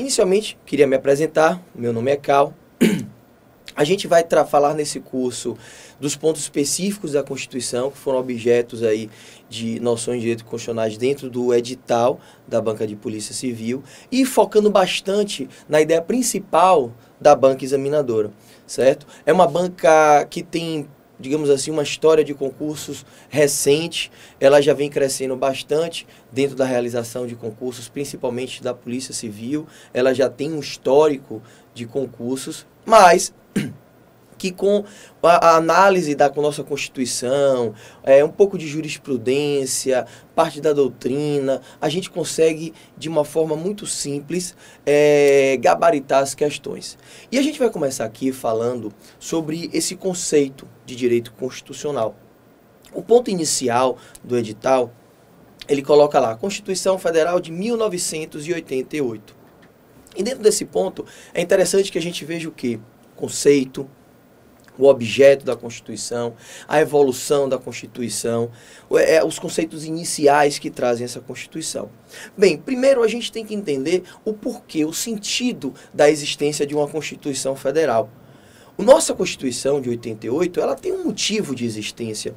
Inicialmente, queria me apresentar, meu nome é Cal. A gente vai falar nesse curso dos pontos específicos da Constituição, que foram objetos aí de noções de direito constitucionais dentro do edital da Banca de Polícia Civil e focando bastante na ideia principal da banca examinadora, certo? É uma banca que tem, digamos assim, uma história de concursos recente, ela já vem crescendo bastante dentro da realização de concursos, principalmente da Polícia Civil, ela já tem um histórico de concursos, mas que com a análise da nossa Constituição, um pouco de jurisprudência, parte da doutrina, a gente consegue, de uma forma muito simples, gabaritar as questões. E a gente vai começar aqui falando sobre esse conceito de direito constitucional. O ponto inicial do edital, ele coloca lá, Constituição Federal de 1988. E dentro desse ponto, é interessante que a gente veja o quê? Conceito, o objeto da Constituição, a evolução da Constituição, os conceitos iniciais que trazem essa Constituição. Bem, primeiro a gente tem que entender o porquê, o sentido da existência de uma Constituição Federal. A nossa Constituição de 88, ela tem um motivo de existência.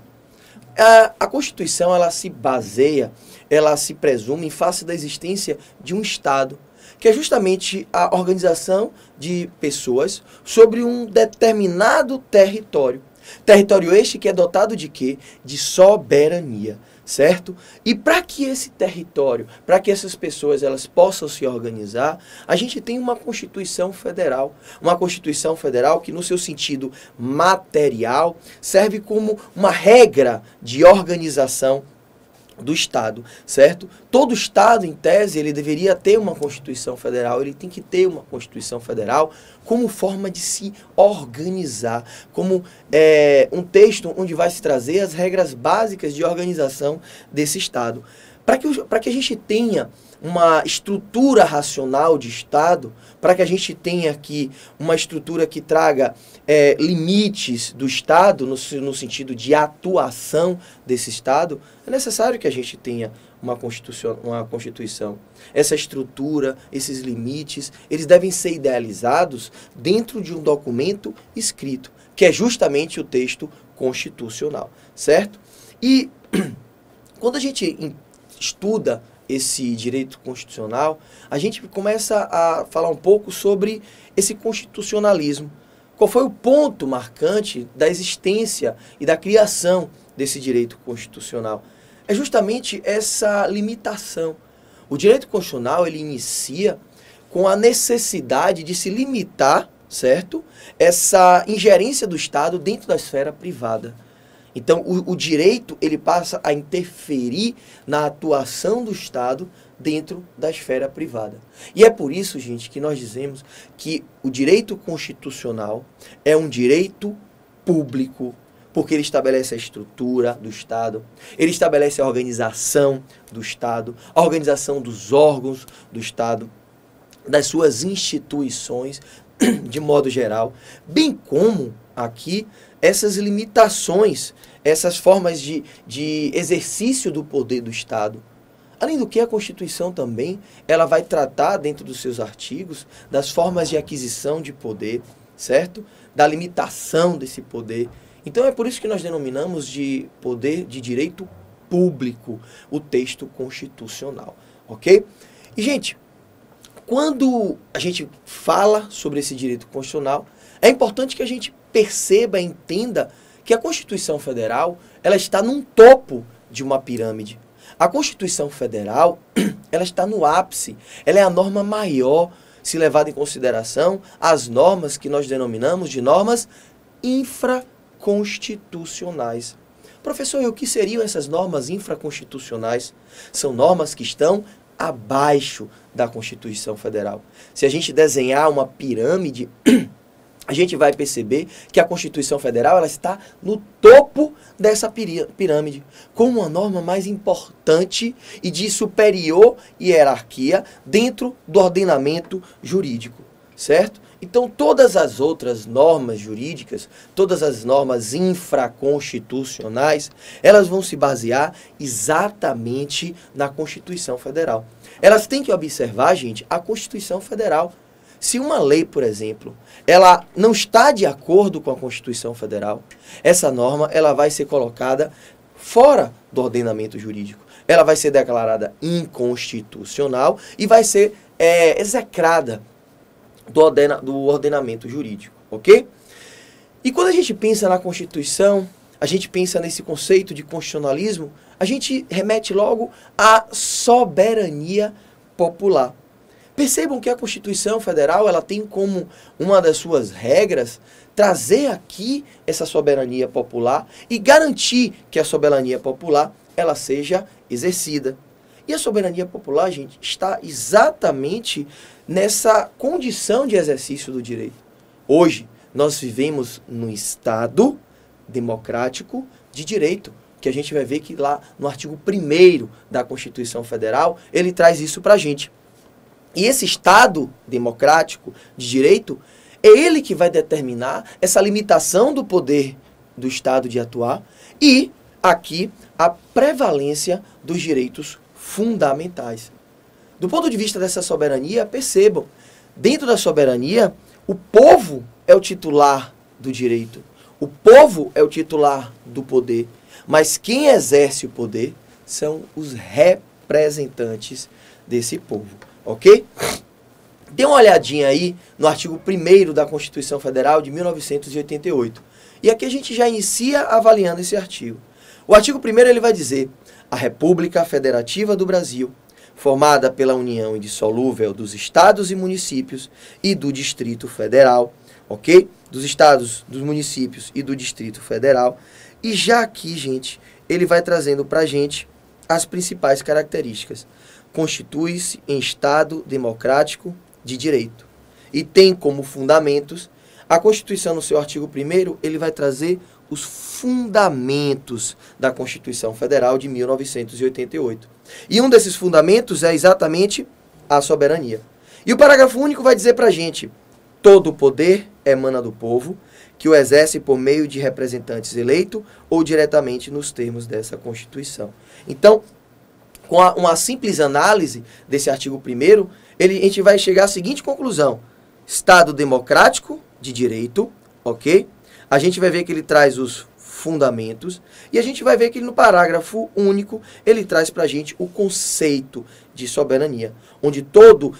A Constituição, ela se baseia, ela se presume em face da existência de um Estado, que é justamente a organização de pessoas sobre um determinado território. Território este que é dotado de quê? De soberania, certo? E para que esse território, para que essas pessoas elas possam se organizar, a gente tem uma Constituição Federal. Uma Constituição Federal que, no seu sentido material, serve como uma regra de organização do Estado, certo? Todo Estado, em tese, ele deveria ter uma Constituição Federal, ele tem que ter uma Constituição Federal como forma de se organizar, como um texto onde vai se trazer as regras básicas de organização desse Estado. Para que a gente tenha uma estrutura racional de Estado, para que a gente tenha aqui uma estrutura que traga limites do Estado, no sentido de atuação desse Estado, é necessário que a gente tenha uma Constituição. Essa estrutura, esses limites, eles devem ser idealizados dentro de um documento escrito, que é justamente o texto constitucional, certo? E quando a gente estuda esse direito constitucional, a gente começa a falar um pouco sobre esse constitucionalismo. Qual foi o ponto marcante da existência e da criação desse direito constitucional? É justamente essa limitação. O direito constitucional, ele inicia com a necessidade de se limitar, certo? Essa ingerência do Estado dentro da esfera privada. Então, o direito, ele passa a interferir na atuação do Estado dentro da esfera privada. E é por isso, gente, que nós dizemos que o direito constitucional é um direito público, porque ele estabelece a estrutura do Estado, ele estabelece a organização do Estado, a organização dos órgãos do Estado, das suas instituições, de modo geral, bem como aqui essas limitações, essas formas de exercício do poder do Estado. Além do que, a Constituição também, ela vai tratar dentro dos seus artigos das formas de aquisição de poder, certo? Da limitação desse poder. Então é por isso que nós denominamos de poder de direito público o texto constitucional, ok? E, gente, quando a gente fala sobre esse direito constitucional, é importante que a gente perceba, entenda que a Constituição Federal, ela está num topo de uma pirâmide. A Constituição Federal, ela está no ápice, ela é a norma maior, se levada em consideração as normas que nós denominamos de normas infraconstitucionais. Professor, e o que seriam essas normas infraconstitucionais? São normas que estão abaixo da Constituição Federal. Se a gente desenhar uma pirâmide, a gente vai perceber que a Constituição Federal ela está no topo dessa pirâmide, como uma norma mais importante e de superior hierarquia dentro do ordenamento jurídico, certo? Então, todas as outras normas jurídicas, todas as normas infraconstitucionais, elas vão se basear exatamente na Constituição Federal. Elas têm que observar, gente, a Constituição Federal. Se uma lei, por exemplo, ela não está de acordo com a Constituição Federal, essa norma ela vai ser colocada fora do ordenamento jurídico. Ela vai ser declarada inconstitucional e vai ser execrada do ordenamento jurídico, ok? E quando a gente pensa na Constituição, a gente pensa nesse conceito de constitucionalismo, a gente remete logo à soberania popular. Percebam que a Constituição Federal ela tem como uma das suas regras trazer aqui essa soberania popular e garantir que a soberania popular ela seja exercida. E a soberania popular, gente, está exatamente nessa condição de exercício do direito. Hoje, nós vivemos num Estado democrático de direito, que a gente vai ver que lá no artigo 1º da Constituição Federal, ele traz isso para a gente. E esse Estado democrático de direito, é ele que vai determinar essa limitação do poder do Estado de atuar e, aqui, a prevalência dos direitos fundamentais. Do ponto de vista dessa soberania, percebam, dentro da soberania, o povo é o titular do direito, o povo é o titular do poder, mas quem exerce o poder são os representantes desse povo, ok? Dê uma olhadinha aí no artigo 1º da Constituição Federal de 1988. E aqui a gente já inicia avaliando esse artigo. O artigo 1º ele vai dizer: a República Federativa do Brasil, formada pela união indissolúvel dos estados e municípios e do Distrito Federal, ok? Dos estados, dos municípios e do Distrito Federal. E já aqui, gente, ele vai trazendo para a gente as principais características. Constitui-se em Estado democrático de direito. E tem como fundamentos, a Constituição no seu artigo 1º, ele vai trazer os fundamentos da Constituição Federal de 1988. E um desses fundamentos é exatamente a soberania. E o parágrafo único vai dizer para a gente: todo o poder emana do povo, que o exerce por meio de representantes eleitos ou diretamente nos termos dessa Constituição. Então, com uma simples análise desse artigo 1º, a gente vai chegar à seguinte conclusão: Estado democrático de direito, ok? A gente vai ver que ele traz os fundamentos e a gente vai ver que no parágrafo único ele traz para a gente o conceito de soberania, onde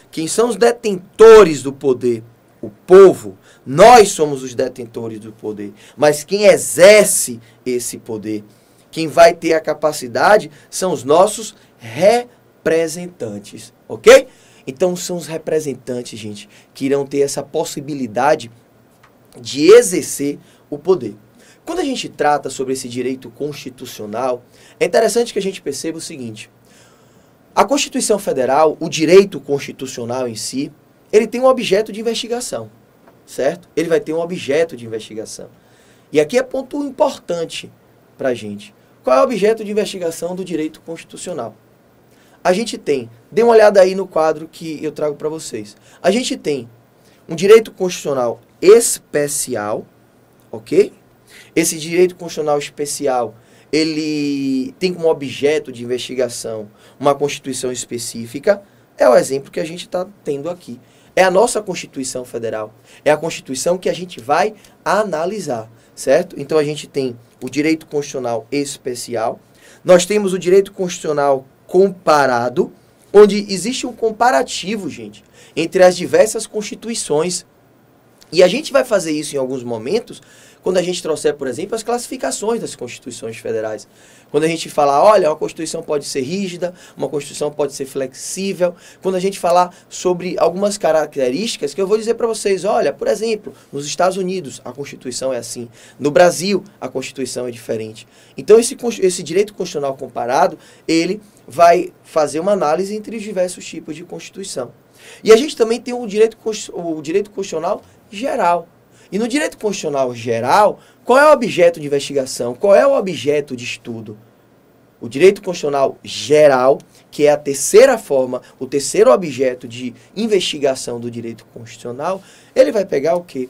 quem são os detentores do poder, o povo, nós somos os detentores do poder, mas quem exerce esse poder, quem vai ter a capacidade são os nossos representantes, ok? Então são os representantes, gente, que irão ter essa possibilidade de exercer o poder. Quando a gente trata sobre esse direito constitucional, é interessante que a gente perceba o seguinte: a Constituição Federal, o direito constitucional em si, ele tem um objeto de investigação, certo? Ele vai ter um objeto de investigação. E aqui é ponto importante para a gente. Qual é o objeto de investigação do direito constitucional? A gente tem, dê uma olhada aí no quadro que eu trago para vocês. A gente tem um direito constitucional especial, ok? Esse direito constitucional especial, ele tem como objeto de investigação uma Constituição específica. É o exemplo que a gente está tendo aqui. É a nossa Constituição Federal. É a Constituição que a gente vai analisar, certo? Então a gente tem o direito constitucional especial. Nós temos o direito constitucional comparado, onde existe um comparativo, gente, entre as diversas constituições. E a gente vai fazer isso em alguns momentos, quando a gente trouxer, por exemplo, as classificações das constituições federais. Quando a gente falar, olha, uma Constituição pode ser rígida, uma Constituição pode ser flexível. Quando a gente falar sobre algumas características que eu vou dizer para vocês, olha, por exemplo, nos Estados Unidos a Constituição é assim. No Brasil a Constituição é diferente. Então esse direito constitucional comparado, ele vai fazer uma análise entre os diversos tipos de Constituição. E a gente também tem o direito constitucional geral. E no direito constitucional geral, qual é o objeto de investigação? Qual é o objeto de estudo? O direito constitucional geral, que é a terceira forma, o terceiro objeto de investigação do direito constitucional, ele vai pegar o quê?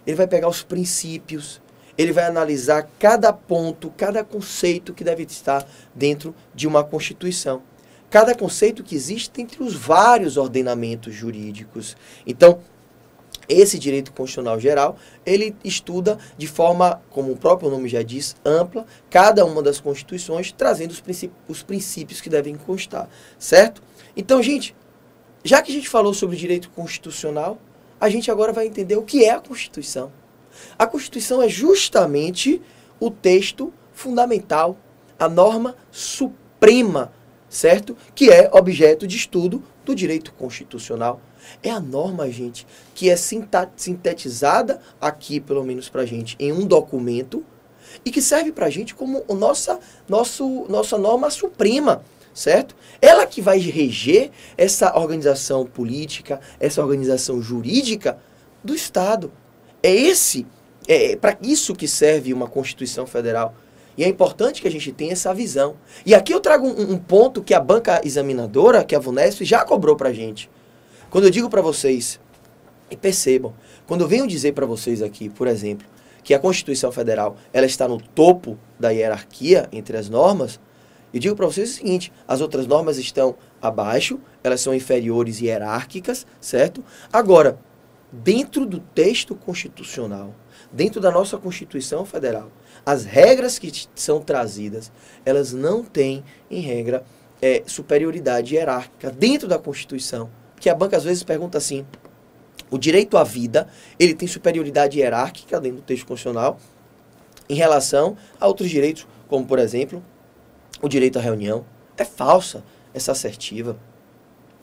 Ele vai pegar os princípios, ele vai analisar cada ponto, cada conceito que deve estar dentro de uma Constituição. Cada conceito que existe entre os vários ordenamentos jurídicos. Então, esse direito constitucional geral, ele estuda de forma, como o próprio nome já diz, ampla, cada uma das constituições, trazendo os princípios que devem constar, certo? Então, gente, já que a gente falou sobre o direito constitucional, a gente agora vai entender o que é a Constituição. A Constituição é justamente o texto fundamental, a norma suprema, certo? Que é objeto de estudo do direito constitucional. É a norma, gente, que é sintetizada aqui, pelo menos pra gente, em um documento e que serve pra gente como nossa norma suprema, certo? Ela que vai reger essa organização política, essa organização jurídica do Estado. É para isso que serve uma Constituição Federal. E é importante que a gente tenha essa visão. E aqui eu trago um ponto que a banca examinadora, que a VUNESP, já cobrou pra gente. Quando eu digo para vocês, e percebam, quando eu venho dizer para vocês aqui, por exemplo, que a Constituição Federal ela está no topo da hierarquia entre as normas, eu digo para vocês o seguinte, as outras normas estão abaixo, elas são inferiores e hierárquicas, certo? Agora, dentro do texto constitucional, dentro da nossa Constituição Federal, as regras que são trazidas, elas não têm, em regra, superioridade hierárquica dentro da Constituição. Que a banca às vezes pergunta assim, o direito à vida, ele tem superioridade hierárquica dentro do texto constitucional em relação a outros direitos, como por exemplo, o direito à reunião. É falsa essa assertiva.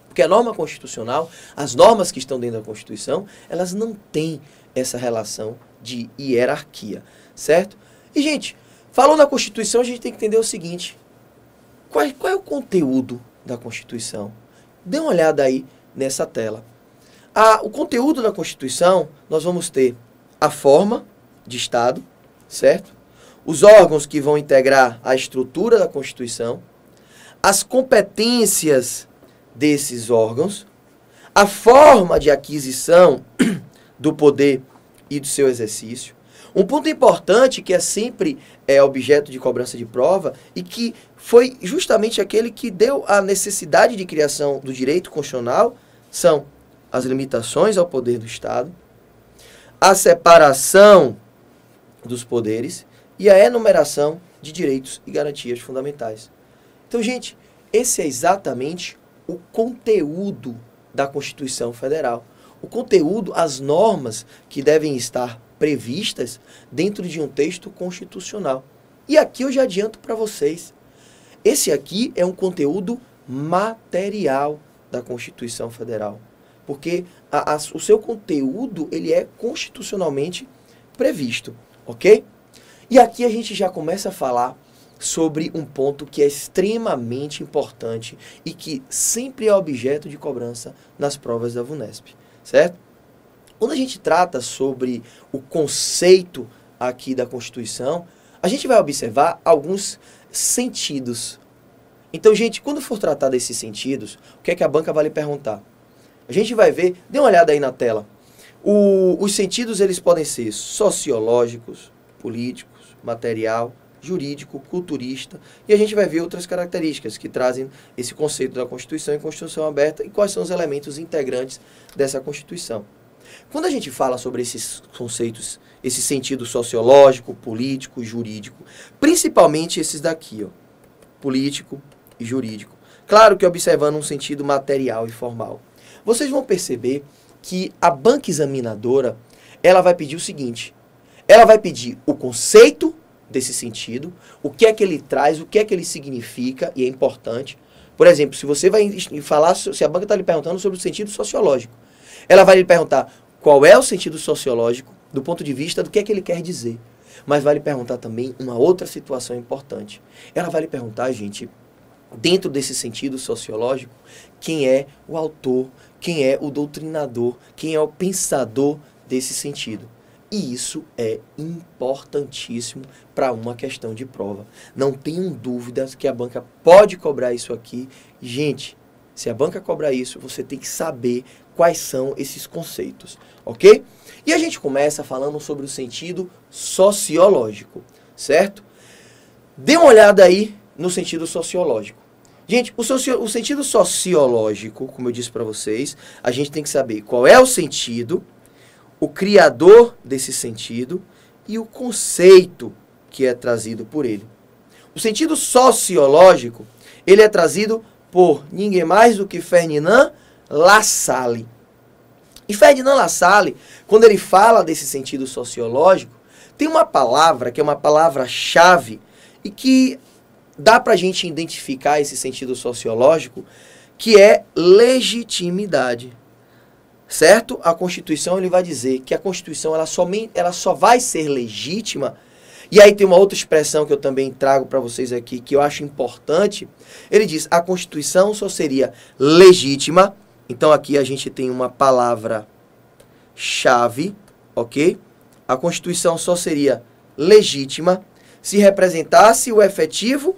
Porque a norma constitucional, as normas que estão dentro da Constituição, elas não têm essa relação de hierarquia, certo? E, gente, falando da Constituição, a gente tem que entender o seguinte, qual é o conteúdo da Constituição? Dê uma olhada aí nessa tela. O conteúdo da Constituição, nós vamos ter a forma de Estado, certo? Os órgãos que vão integrar a estrutura da Constituição, as competências desses órgãos, a forma de aquisição do poder e do seu exercício. Um ponto importante que é sempre objeto de cobrança de prova e que foi justamente aquele que deu a necessidade de criação do direito constitucional são as limitações ao poder do Estado, a separação dos poderes e a enumeração de direitos e garantias fundamentais. Então, gente, esse é exatamente o conteúdo da Constituição Federal. O conteúdo, as normas que devem estar previstas dentro de um texto constitucional. E aqui eu já adianto para vocês, esse aqui é um conteúdo material da Constituição Federal, porque o seu conteúdo ele é constitucionalmente previsto, ok? E aqui a gente já começa a falar sobre um ponto que é extremamente importante e que sempre é objeto de cobrança nas provas da VUNESP, certo? Quando a gente trata sobre o conceito aqui da Constituição, a gente vai observar alguns sentidos. Então, gente, quando for tratar desses sentidos, o que é que a banca vai lhe perguntar? A gente vai ver, dê uma olhada aí na tela. Os sentidos eles podem ser sociológicos, políticos, material, jurídico, culturista, e a gente vai ver outras características que trazem esse conceito da Constituição e Constituição aberta e quais são os elementos integrantes dessa Constituição. Quando a gente fala sobre esses conceitos, esse sentido sociológico, político, jurídico, principalmente esses daqui, ó, político e jurídico, claro que observando um sentido material e formal, vocês vão perceber que a banca examinadora, ela vai pedir o seguinte, ela vai pedir o conceito desse sentido, o que é que ele traz, o que é que ele significa, e é importante. Por exemplo, se você vai falar, se a banca está lhe perguntando sobre o sentido sociológico, ela vai lhe perguntar qual é o sentido sociológico do ponto de vista do que é que ele quer dizer. Mas vai lhe perguntar também uma outra situação importante. Ela vai lhe perguntar, gente, dentro desse sentido sociológico, quem é o autor, quem é o doutrinador, quem é o pensador desse sentido. E isso é importantíssimo para uma questão de prova. Não tenham dúvidas que a banca pode cobrar isso aqui. Gente, se a banca cobrar isso, você tem que saber quais são esses conceitos, ok? E a gente começa falando sobre o sentido sociológico, certo? Dê uma olhada aí no sentido sociológico. Gente, o sentido sociológico, como eu disse para vocês, a gente tem que saber qual é o sentido, o criador desse sentido e o conceito que é trazido por ele. O sentido sociológico, ele é trazido por ninguém mais do que Ferdinand Lassalle. E Ferdinand Lassalle, quando ele fala desse sentido sociológico, tem uma palavra que é uma palavra-chave e que dá para a gente identificar esse sentido sociológico, que é legitimidade. Certo? A Constituição, ele vai dizer que a Constituição ela só vai ser legítima. E aí tem uma outra expressão que eu também trago para vocês aqui, que eu acho importante. Ele diz, a Constituição só seria legítima. Então aqui a gente tem uma palavra-chave, ok? A Constituição só seria legítima se representasse o efetivo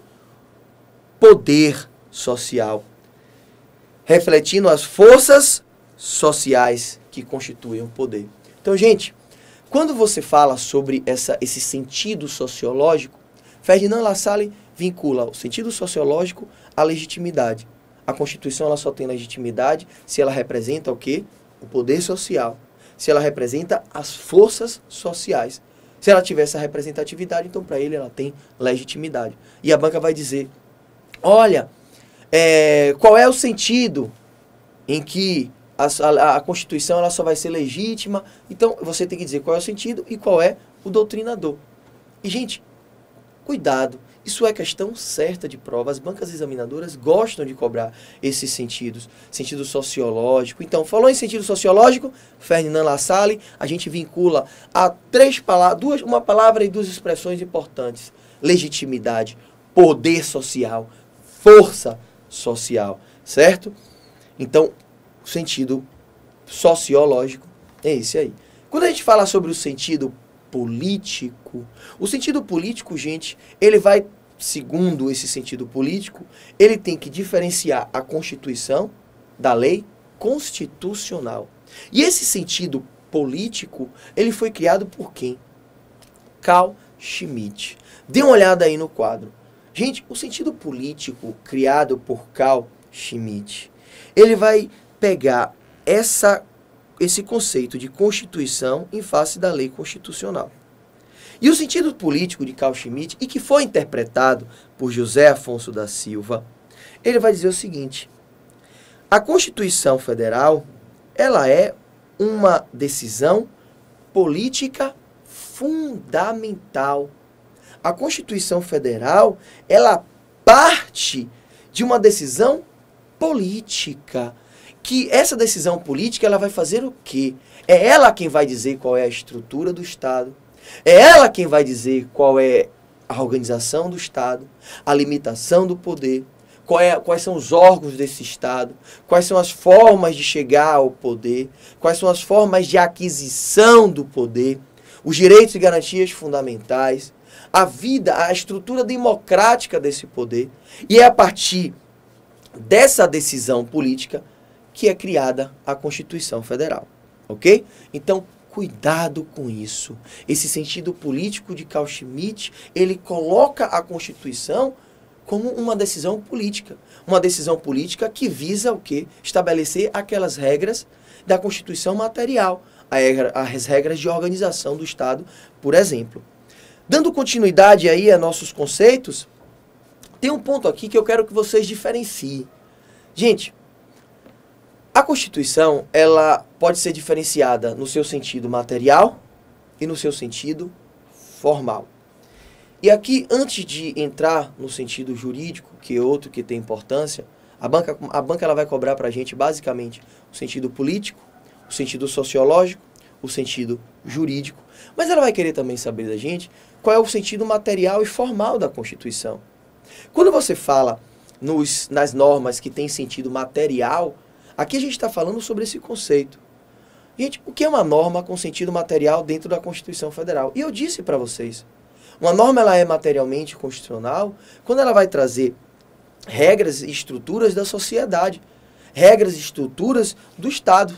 poder social, refletindo as forças sociais que constituem o poder. Então, gente, quando você fala sobre esse sentido sociológico, Ferdinand Lassalle vincula o sentido sociológico à legitimidade. A Constituição ela só tem legitimidade se ela representa o quê? O poder social. Se ela representa as forças sociais. Se ela tiver essa representatividade, então para ele ela tem legitimidade. E a banca vai dizer, olha, qual é o sentido em que a Constituição ela só vai ser legítima? Então você tem que dizer qual é o sentido e qual é o doutrinador. E, gente, cuidado, isso é questão certa de prova. As bancas examinadoras gostam de cobrar esses sentidos, sentido sociológico. Então, falou em sentido sociológico, Ferdinand Lassalle, a gente vincula a uma palavra e duas expressões importantes: legitimidade, poder social, força social, certo? Então, o sentido sociológico é esse aí. Quando a gente fala sobre o sentido político, gente, ele vai, segundo esse sentido político, ele tem que diferenciar a Constituição da lei constitucional. E esse sentido político, ele foi criado por quem? Carl Schmitt. Dê uma olhada aí no quadro. Gente, o sentido político criado por Carl Schmitt, ele vai pegar esse conceito de Constituição em face da lei constitucional. E o sentido político de Carl Schmitt, e que foi interpretado por José Afonso da Silva, ele vai dizer o seguinte: a Constituição Federal, ela é uma decisão política fundamental. A Constituição Federal, ela parte de uma decisão política. Que essa decisão política, ela vai fazer o quê? É ela quem vai dizer qual é a estrutura do Estado. É ela quem vai dizer qual é a organização do Estado, a limitação do poder, quais são os órgãos desse Estado, quais são as formas de chegar ao poder, quais são as formas de aquisição do poder, os direitos e garantias fundamentais, a estrutura democrática desse poder. E é a partir dessa decisão política que é criada a Constituição Federal, ok? Então, cuidado com isso. Esse sentido político de Carl Schmitt, ele coloca a Constituição como uma decisão política. Uma decisão política que visa o quê? Estabelecer aquelas regras da Constituição material, as regras de organização do Estado, por exemplo. Dando continuidade aí a nossos conceitos, tem um ponto aqui que eu quero que vocês diferenciem. Gente, a Constituição, ela pode ser diferenciada no seu sentido material e no seu sentido formal. E aqui, antes de entrar no sentido jurídico, que é outro que tem importância, a banca ela vai cobrar para a gente, basicamente, o sentido político, o sentido sociológico, o sentido jurídico. Mas ela vai querer também saber da gente qual é o sentido material e formal da Constituição. Quando você fala nas normas que têm sentido material, aqui a gente está falando sobre esse conceito. Gente, o que é uma norma com sentido material dentro da Constituição Federal? E eu disse para vocês, uma norma ela é materialmente constitucional quando ela vai trazer regras e estruturas da sociedade, regras e estruturas do Estado,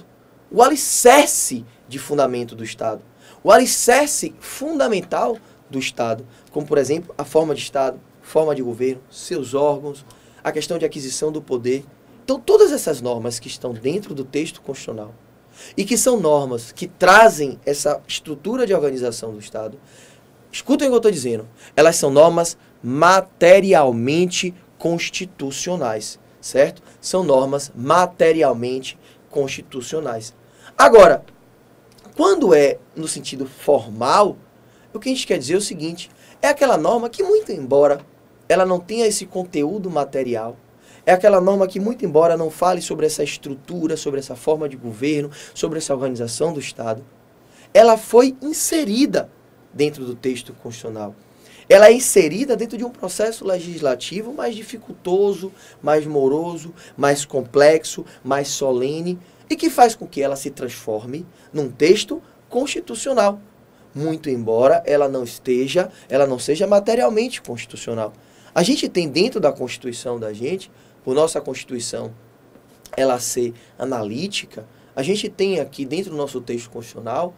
o alicerce de fundamento do Estado, o alicerce fundamental do Estado, como, por exemplo, a forma de Estado, forma de governo, seus órgãos, a questão de aquisição do poder. Então, todas essas normas que estão dentro do texto constitucional e que são normas que trazem essa estrutura de organização do Estado, escutem o que eu estou dizendo, elas são normas materialmente constitucionais, certo? São normas materialmente constitucionais. Agora, quando é no sentido formal, o que a gente quer dizer é o seguinte, é aquela norma que, muito embora ela não tenha esse conteúdo material, é aquela norma que, muito embora não fale sobre essa estrutura, sobre essa forma de governo, sobre essa organização do Estado, ela foi inserida dentro do texto constitucional. Ela é inserida dentro de um processo legislativo mais dificultoso, mais moroso, mais complexo, mais solene, e que faz com que ela se transforme num texto constitucional, muito embora ela não seja materialmente constitucional. A gente tem dentro da Constituição da gente, por nossa Constituição ela ser analítica, a gente tem aqui dentro do nosso texto constitucional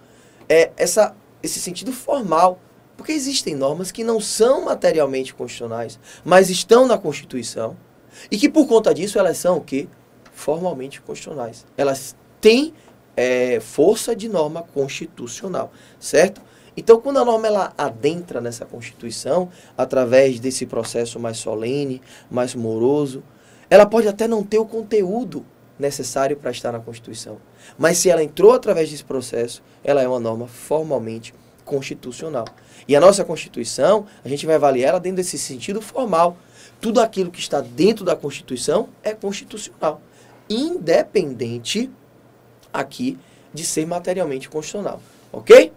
esse sentido formal, porque existem normas que não são materialmente constitucionais, mas estão na Constituição, e que por conta disso elas são o quê? Formalmente constitucionais. Elas têm força de norma constitucional, certo? Então, quando a norma ela adentra nessa Constituição, através desse processo mais solene, mais moroso, ela pode até não ter o conteúdo necessário para estar na Constituição. Mas se ela entrou através desse processo, ela é uma norma formalmente constitucional. E a nossa Constituição, a gente vai avaliar ela dentro desse sentido formal. Tudo aquilo que está dentro da Constituição é constitucional, independente aqui de ser materialmente constitucional, ok?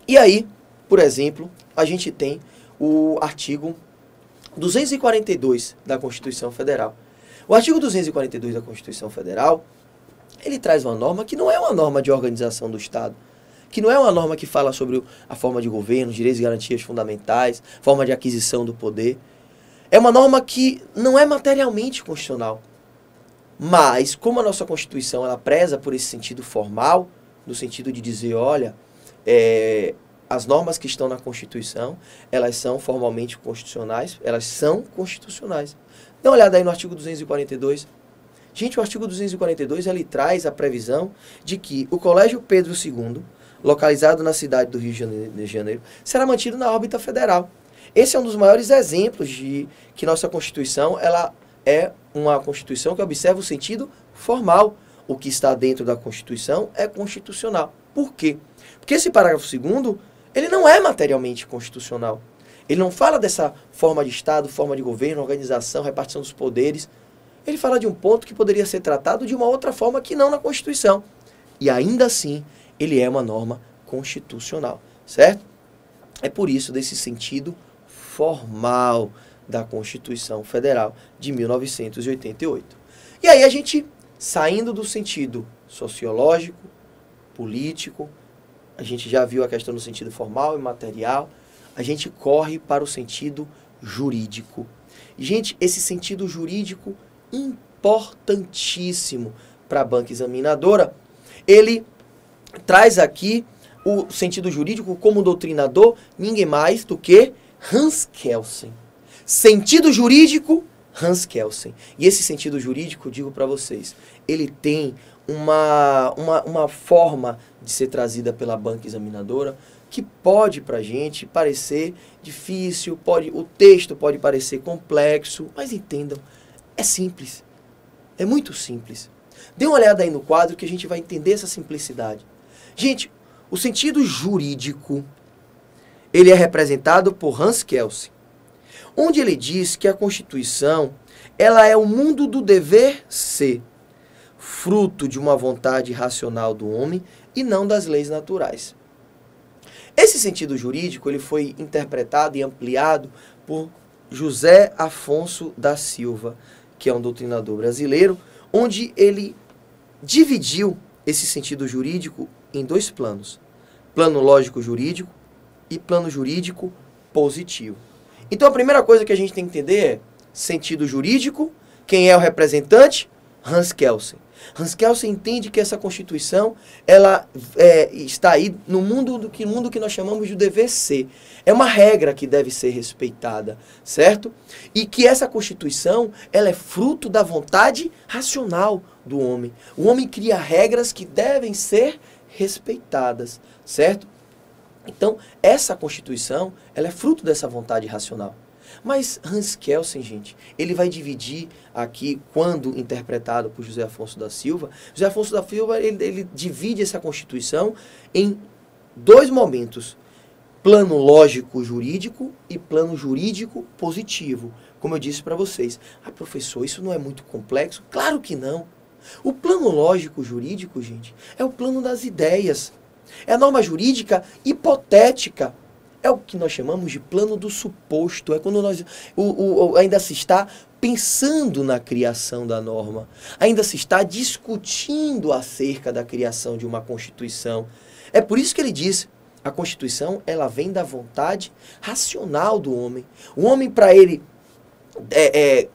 E aí, por exemplo, a gente tem o artigo 242 da Constituição Federal. O artigo 242 da Constituição Federal, ele traz uma norma que não é uma norma de organização do Estado, que não é uma norma que fala sobre a forma de governo, direitos e garantias fundamentais, forma de aquisição do poder. É uma norma que não é materialmente constitucional. Mas, como a nossa Constituição ela preza por esse sentido formal, no sentido de dizer, olha, as normas que estão na Constituição, elas são formalmente constitucionais, elas são constitucionais. Dá uma olhada aí no artigo 242. Gente, o artigo 242, ele traz a previsão de que o Colégio Pedro II, localizado na cidade do Rio de Janeiro, será mantido na órbita federal. Esse é um dos maiores exemplos de que nossa Constituição ela é uma Constituição que observa o sentido formal. O que está dentro da Constituição é constitucional. Por quê? Porque esse parágrafo 2º, ele não é materialmente constitucional. Ele não fala dessa forma de Estado, forma de governo, organização, repartição dos poderes. Ele fala de um ponto que poderia ser tratado de uma outra forma que não na Constituição. E ainda assim, ele é uma norma constitucional, certo? É por isso desse sentido formal da Constituição Federal de 1988. E aí a gente, saindo do sentido sociológico, político, a gente já viu a questão do sentido formal e material, a gente corre para o sentido jurídico. Gente, esse sentido jurídico importantíssimo para a banca examinadora, ele traz aqui o sentido jurídico como doutrinador, ninguém mais do que Hans Kelsen. Sentido jurídico, Hans Kelsen. E esse sentido jurídico, digo para vocês, ele tem uma forma de ser trazida pela banca examinadora que pode para a gente parecer difícil, o texto pode parecer complexo, mas entendam, é simples, é muito simples. Dê uma olhada aí no quadro que a gente vai entender essa simplicidade. Gente, o sentido jurídico, ele é representado por Hans Kelsen, onde ele diz que a Constituição, ela é o mundo do dever ser, fruto de uma vontade racional do homem e não das leis naturais. Esse sentido jurídico, ele foi interpretado e ampliado por José Afonso da Silva, que é um doutrinador brasileiro, onde ele dividiu esse sentido jurídico em dois planos. Plano lógico jurídico e plano jurídico positivo. Então a primeira coisa que a gente tem que entender é sentido jurídico. Quem é o representante? Hans Kelsen. Hans Kelsen entende que essa Constituição ela está aí no mundo que nós chamamos de dever ser. É uma regra que deve ser respeitada, certo? E que essa Constituição ela é fruto da vontade racional do homem. O homem cria regras que devem ser respeitadas, certo? Então, essa Constituição ela é fruto dessa vontade racional. Mas Hans Kelsen, gente, ele vai dividir aqui, quando interpretado por José Afonso da Silva, José Afonso da Silva ele divide essa Constituição em dois momentos. Plano lógico jurídico e plano jurídico positivo. Como eu disse para vocês. Ah, professor, isso não é muito complexo? Claro que não. O plano lógico jurídico, gente, é o plano das ideias. É a norma jurídica hipotética. É o que nós chamamos de plano do suposto. É quando ainda se está pensando na criação da norma. Ainda se está discutindo acerca da criação de uma Constituição. É por isso que ele diz, a Constituição ela vem da vontade racional do homem. O homem, para ele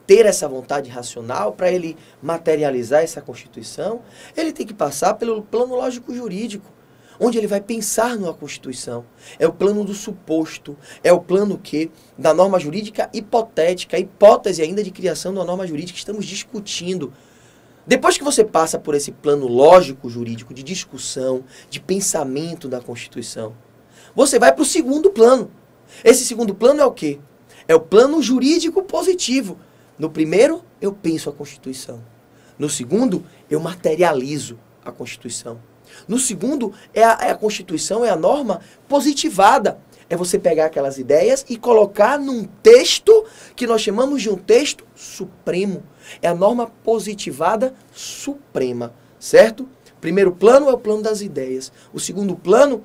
ter essa vontade racional, para ele materializar essa Constituição, ele tem que passar pelo plano lógico-jurídico, onde ele vai pensar numa Constituição. É o plano do suposto, é o plano da norma jurídica hipotética, a hipótese ainda de criação da norma jurídica que estamos discutindo. Depois que você passa por esse plano lógico jurídico de discussão, de pensamento da Constituição, você vai para o segundo plano. Esse segundo plano é o quê? É o plano jurídico positivo. No primeiro, eu penso a Constituição. No segundo, eu materializo a Constituição. No segundo, a Constituição é a norma positivada. É você pegar aquelas ideias e colocar num texto que nós chamamos de um texto supremo. É a norma positivada suprema, certo? O primeiro plano é o plano das ideias. O segundo plano,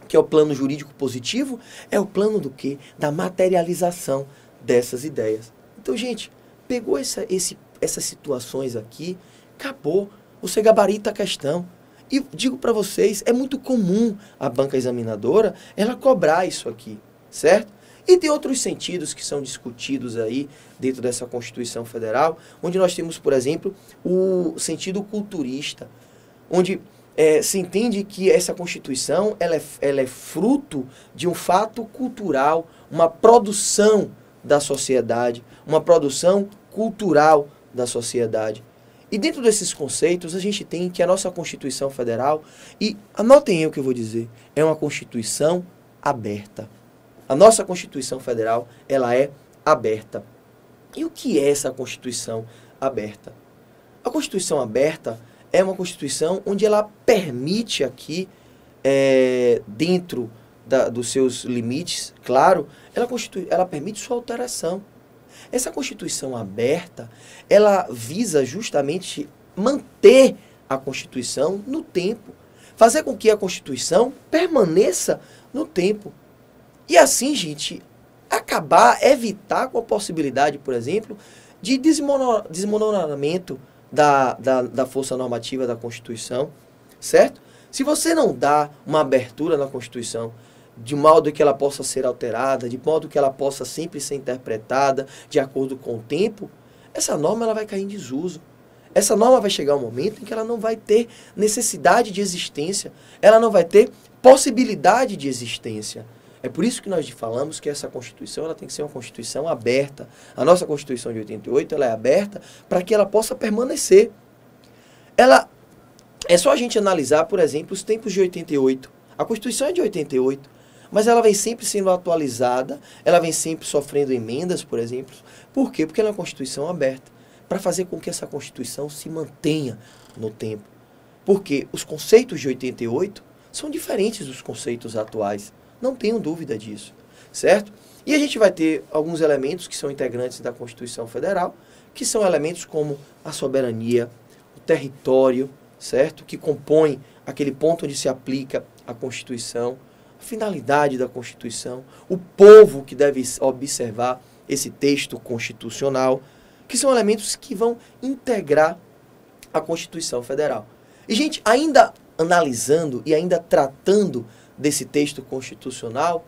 que é o plano jurídico positivo, é o plano do quê? Da materialização dessas ideias. Então, gente, pegou essas situações aqui, acabou. Você gabarita a questão. E digo para vocês, é muito comum a banca examinadora ela cobrar isso aqui, certo? E tem outros sentidos que são discutidos aí dentro dessa Constituição Federal, onde nós temos, por exemplo, o sentido culturista, onde se entende que essa Constituição ela é fruto de um fato cultural, uma produção da sociedade, uma produção cultural da sociedade. E dentro desses conceitos, a gente tem que a nossa Constituição Federal, e anotem aí o que eu vou dizer, é uma Constituição aberta. A nossa Constituição Federal, ela é aberta. E o que é essa Constituição aberta? A Constituição aberta é uma Constituição onde ela permite aqui, dentro dos seus limites, claro, ela permite sua alteração. Essa Constituição aberta, ela visa justamente manter a Constituição no tempo. Fazer com que a Constituição permaneça no tempo. E assim, gente, evitar com a possibilidade, por exemplo, de desmoronamento da força normativa da Constituição, certo? Se você não dá uma abertura na Constituição, de modo que ela possa ser alterada, de modo que ela possa sempre ser interpretada de acordo com o tempo, essa norma ela vai cair em desuso. Essa norma vai chegar um momento em que ela não vai ter necessidade de existência, ela não vai ter possibilidade de existência. É por isso que nós falamos que essa Constituição ela tem que ser uma Constituição aberta. A nossa Constituição de 88 ela é aberta para que ela possa permanecer. É só a gente analisar, por exemplo, os tempos de 88. A Constituição é de 88. Mas ela vem sempre sendo atualizada, ela vem sempre sofrendo emendas, por exemplo. Por quê? Porque ela é uma Constituição aberta, para fazer com que essa Constituição se mantenha no tempo. Porque os conceitos de 88 são diferentes dos conceitos atuais, não tenho dúvida disso, certo? E a gente vai ter alguns elementos que são integrantes da Constituição Federal, que são elementos como a soberania, o território, certo? Que compõem aquele ponto onde se aplica a Constituição, a finalidade da Constituição, o povo que deve observar esse texto constitucional, que são elementos que vão integrar a Constituição Federal. E, gente, ainda analisando e ainda tratando desse texto constitucional,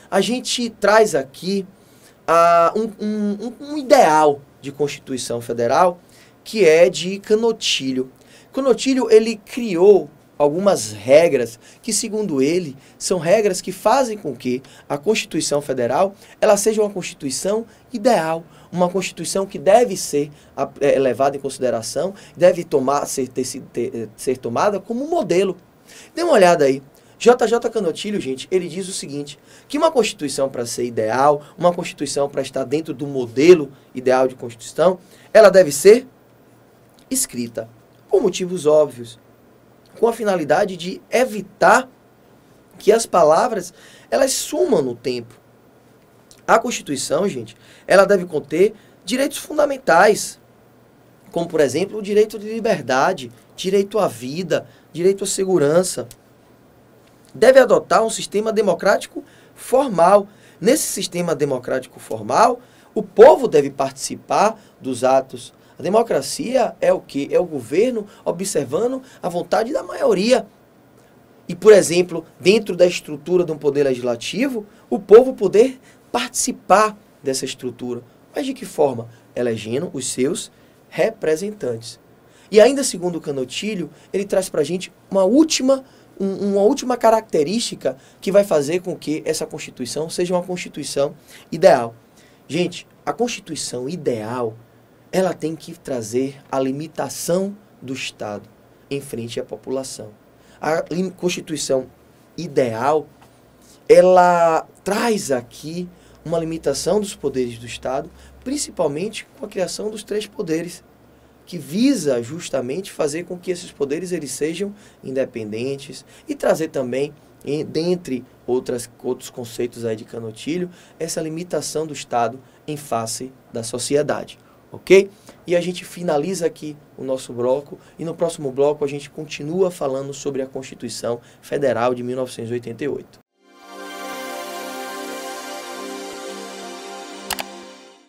a gente traz aqui um ideal de Constituição Federal, que é de Canutilho. Canutilho, ele criou algumas regras que, segundo ele, são regras que fazem com que a Constituição Federal ela seja uma Constituição ideal, uma Constituição que deve ser levada em consideração, deve ser tomada como modelo. Dê uma olhada aí. JJ Canutilho, gente, ele diz o seguinte, que uma Constituição para ser ideal, uma Constituição para estar dentro do modelo ideal de Constituição, ela deve ser escrita por motivos óbvios, com a finalidade de evitar que as palavras elas sumam no tempo. A Constituição, gente, ela deve conter direitos fundamentais, como, por exemplo, o direito de liberdade, direito à vida, direito à segurança. Deve adotar um sistema democrático formal. Nesse sistema democrático formal, o povo deve participar dos atos. A democracia é o quê? É o governo observando a vontade da maioria. E, por exemplo, dentro da estrutura de um poder legislativo, o povo poder participar dessa estrutura. Mas de que forma? Elegendo os seus representantes. E ainda segundo o Canutilho, ele traz para a gente uma última característica que vai fazer com que essa Constituição seja uma Constituição ideal. Gente, a Constituição ideal, ela tem que trazer a limitação do Estado em frente à população. A Constituição ideal, ela traz aqui uma limitação dos poderes do Estado, principalmente com a criação dos 3 poderes, que visa justamente fazer com que esses poderes eles sejam independentes e trazer também, dentre outros conceitos aí de Canutilho, essa limitação do Estado em face da sociedade. Ok? E a gente finaliza aqui o nosso bloco e no próximo bloco a gente continua falando sobre a Constituição Federal de 1988.